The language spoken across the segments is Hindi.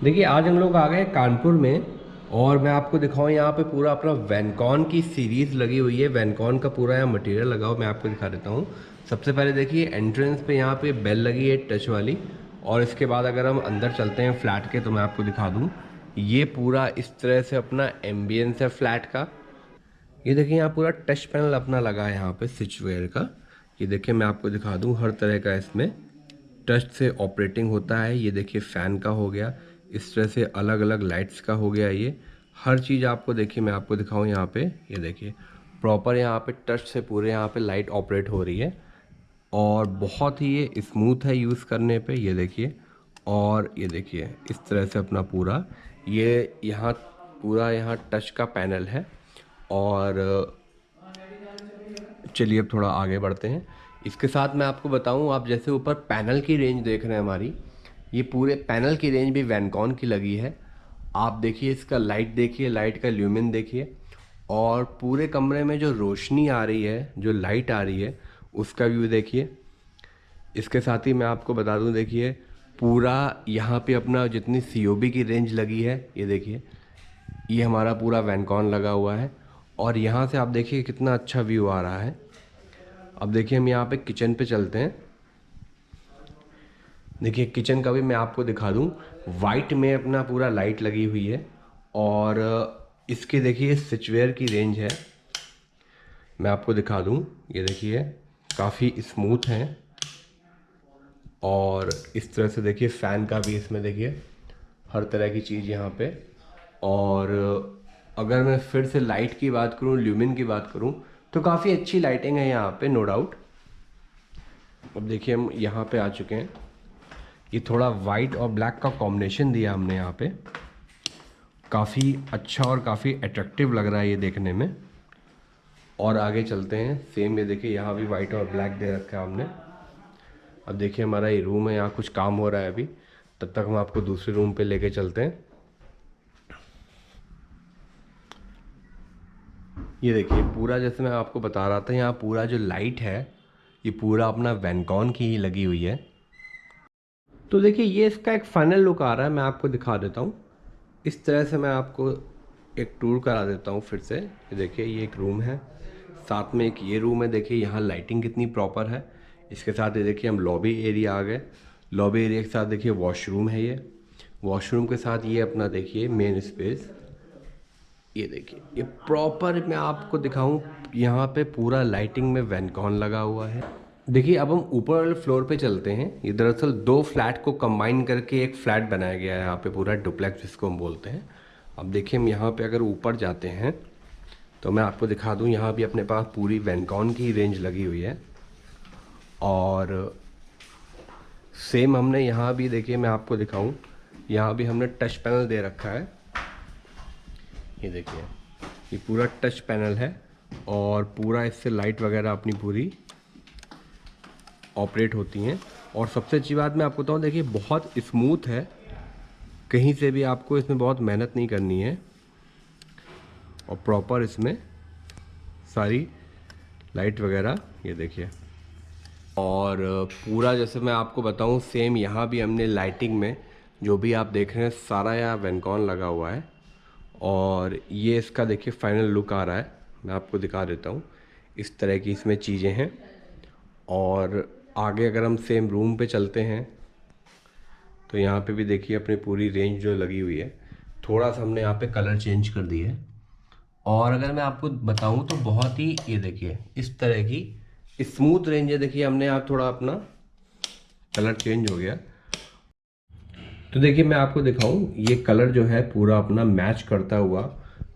देखिए आज हम लोग आ गए कानपुर में और मैं आपको दिखाऊं यहाँ पे पूरा अपना वैनकॉन की सीरीज़ लगी हुई है। वैनकॉन का पूरा यहाँ मटेरियल लगा हुआ मैं आपको दिखा देता हूँ। सबसे पहले देखिए एंट्रेंस पे यहाँ पे बेल लगी है टच वाली। और इसके बाद अगर हम अंदर चलते हैं फ्लैट के तो मैं आपको दिखा दूँ, ये पूरा इस तरह से अपना एम्बियंस है फ्लैट का। ये देखिए यहाँ पूरा टच पैनल अपना लगा है यहाँ पे स्विचवेयर का। ये देखिए मैं आपको दिखा दूँ, हर तरह का इसमें टच से ऑपरेटिंग होता है। ये देखिए फ़ैन का हो गया, इस तरह से अलग अलग लाइट्स का हो गया। ये हर चीज़ आपको देखिए मैं आपको दिखाऊं यहाँ पे। ये देखिए प्रॉपर यहाँ पे टच से पूरे यहाँ पे लाइट ऑपरेट हो रही है और बहुत ही ये स्मूथ है यूज़ करने पे। ये देखिए और ये देखिए इस तरह से अपना पूरा ये यहाँ पूरा यहाँ टच का पैनल है। और चलिए अब थोड़ा आगे बढ़ते हैं। इसके साथ मैं आपको बताऊं, आप जैसे ऊपर पैनल की रेंज देख रहे हैं हमारी, ये पूरे पैनल की रेंज भी वैनकॉन की लगी है। आप देखिए इसका लाइट देखिए, लाइट का ल्यूमिन देखिए और पूरे कमरे में जो रोशनी आ रही है, जो लाइट आ रही है उसका व्यू देखिए। इसके साथ ही मैं आपको बता दूं, देखिए पूरा यहाँ पे अपना जितनी सीओबी की रेंज लगी है, ये देखिए ये हमारा पूरा वैनकॉन लगा हुआ है। और यहाँ से आप देखिए कितना अच्छा व्यू आ रहा है। अब देखिए हम यहाँ पे किचन पे चलते हैं। देखिए किचन का भी मैं आपको दिखा दूँ, वाइट में अपना पूरा लाइट लगी हुई है। और इसके देखिए स्विचवेयर की रेंज है, मैं आपको दिखा दूँ। ये देखिए काफ़ी स्मूथ हैं। और इस तरह से देखिए फ़ैन का भी इसमें देखिए हर तरह की चीज़ यहाँ पे। और अगर मैं फिर से लाइट की बात करूँ, ल्यूमिन की बात करूँ, तो काफ़ी अच्छी लाइटिंग है यहाँ पे, नो डाउट। अब देखिए हम यहाँ पे आ चुके हैं। ये थोड़ा वाइट और ब्लैक का कॉम्बिनेशन दिया हमने यहाँ पे, काफ़ी अच्छा और काफ़ी अट्रैक्टिव लग रहा है ये देखने में। और आगे चलते हैं, सेम ये देखिए यहाँ भी वाइट और ब्लैक दे रखा है हमने। अब देखिए हमारा ये रूम है, यहाँ कुछ काम हो रहा है अभी, तब तक हम आपको दूसरे रूम पे लेके चलते हैं। ये देखिए पूरा जैसे मैं आपको बता रहा था, यहाँ पूरा जो लाइट है ये पूरा अपना वैनकॉन की ही लगी हुई है। तो देखिए ये इसका एक फाइनल लुक आ रहा है, मैं आपको दिखा देता हूँ। इस तरह से मैं आपको एक टूर करा देता हूँ फिर से। ये देखिए ये एक रूम है, साथ में एक ये रूम है। देखिए यहाँ लाइटिंग कितनी प्रॉपर है। इसके साथ ये देखिए हम लॉबी एरिया आ गए। लॉबी एरिया के साथ देखिए वॉशरूम है, ये वॉशरूम के साथ ये अपना देखिए मेन स्पेस। ये देखिए ये प्रॉपर मैं आपको दिखाऊं, यहाँ पे पूरा लाइटिंग में वैनकॉन लगा हुआ है। देखिए अब हम ऊपर वाले फ्लोर पे चलते हैं। ये दरअसल दो फ्लैट को कंबाइन करके एक फ्लैट बनाया गया है यहाँ पे, पूरा डुप्लेक्स जिसको हम बोलते हैं। अब देखिए हम यहाँ पे अगर ऊपर जाते हैं तो मैं आपको दिखा दूँ, यहाँ भी अपने पास पूरी वैनकॉन की रेंज लगी हुई है। और सेम हमने यहाँ भी देखिए मैं आपको दिखाऊँ, यहाँ भी हमने टच पैनल दे रखा है। ये देखिए ये पूरा टच पैनल है और पूरा इससे लाइट वगैरह अपनी पूरी ऑपरेट होती हैं। और सबसे अच्छी बात मैं आपको बताऊँ, देखिए बहुत स्मूथ है, कहीं से भी आपको इसमें बहुत मेहनत नहीं करनी है। और प्रॉपर इसमें सारी लाइट वगैरह ये देखिए। और पूरा जैसे मैं आपको बताऊँ, सेम यहाँ भी हमने लाइटिंग में जो भी आप देख रहे हैं सारा यहाँ वैनकॉन लगा हुआ है। और ये इसका देखिए फाइनल लुक आ रहा है, मैं आपको दिखा देता हूँ। इस तरह की इसमें चीज़ें हैं। और आगे अगर हम सेम रूम पे चलते हैं तो यहाँ पे भी देखिए अपनी पूरी रेंज जो लगी हुई है। थोड़ा सा हमने यहाँ पे कलर चेंज कर दिए है। और अगर मैं आपको बताऊँ तो बहुत ही ये देखिए इस तरह की स्मूथ रेंज है। देखिए हमने यहाँ थोड़ा अपना कलर चेंज हो गया। तो देखिए मैं आपको दिखाऊं, ये कलर जो है पूरा अपना मैच करता हुआ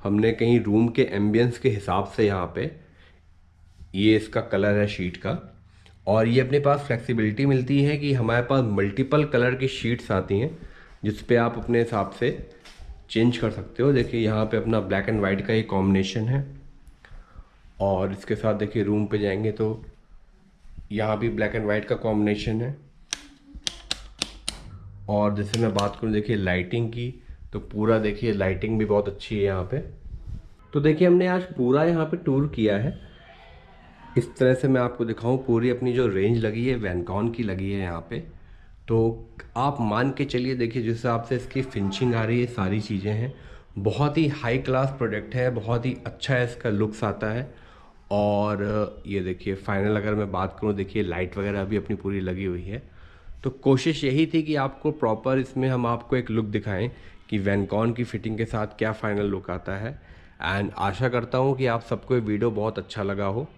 हमने कहीं रूम के एम्बियंस के हिसाब से यहाँ पे ये इसका कलर है शीट का। और ये अपने पास फ्लेक्सिबिलिटी मिलती है कि हमारे पास मल्टीपल कलर की शीट्स आती हैं जिस पे आप अपने हिसाब से चेंज कर सकते हो। देखिए यहाँ पे अपना ब्लैक एंड वाइट का ये कॉम्बिनेशन है। और इसके साथ देखिए रूम पे जाएंगे तो यहाँ भी ब्लैक एंड वाइट का कॉम्बिनेशन है। और जैसे मैं बात करूँ देखिए लाइटिंग की, तो पूरा देखिए लाइटिंग भी बहुत अच्छी है यहाँ पे। तो देखिए हमने आज पूरा यहाँ पे टूर किया है। इस तरह से मैं आपको दिखाऊं, पूरी अपनी जो रेंज लगी है वैनकॉन की लगी है यहाँ पे। तो आप मान के चलिए, देखिए जिस हिसाब से इसकी फिनिशिंग आ रही है, सारी चीज़ें हैं, बहुत ही हाई क्लास प्रोडक्ट है, बहुत ही अच्छा है, इसका लुक्स आता है। और ये देखिए फाइनल अगर मैं बात करूँ, देखिए लाइट वगैरह भी अपनी पूरी लगी हुई है। तो कोशिश यही थी कि आपको प्रॉपर इसमें हम आपको एक लुक दिखाएं कि वैनकॉन की फ़िटिंग के साथ क्या फ़ाइनल लुक आता है। एंड आशा करता हूँ कि आप सबको ये वीडियो बहुत अच्छा लगा हो।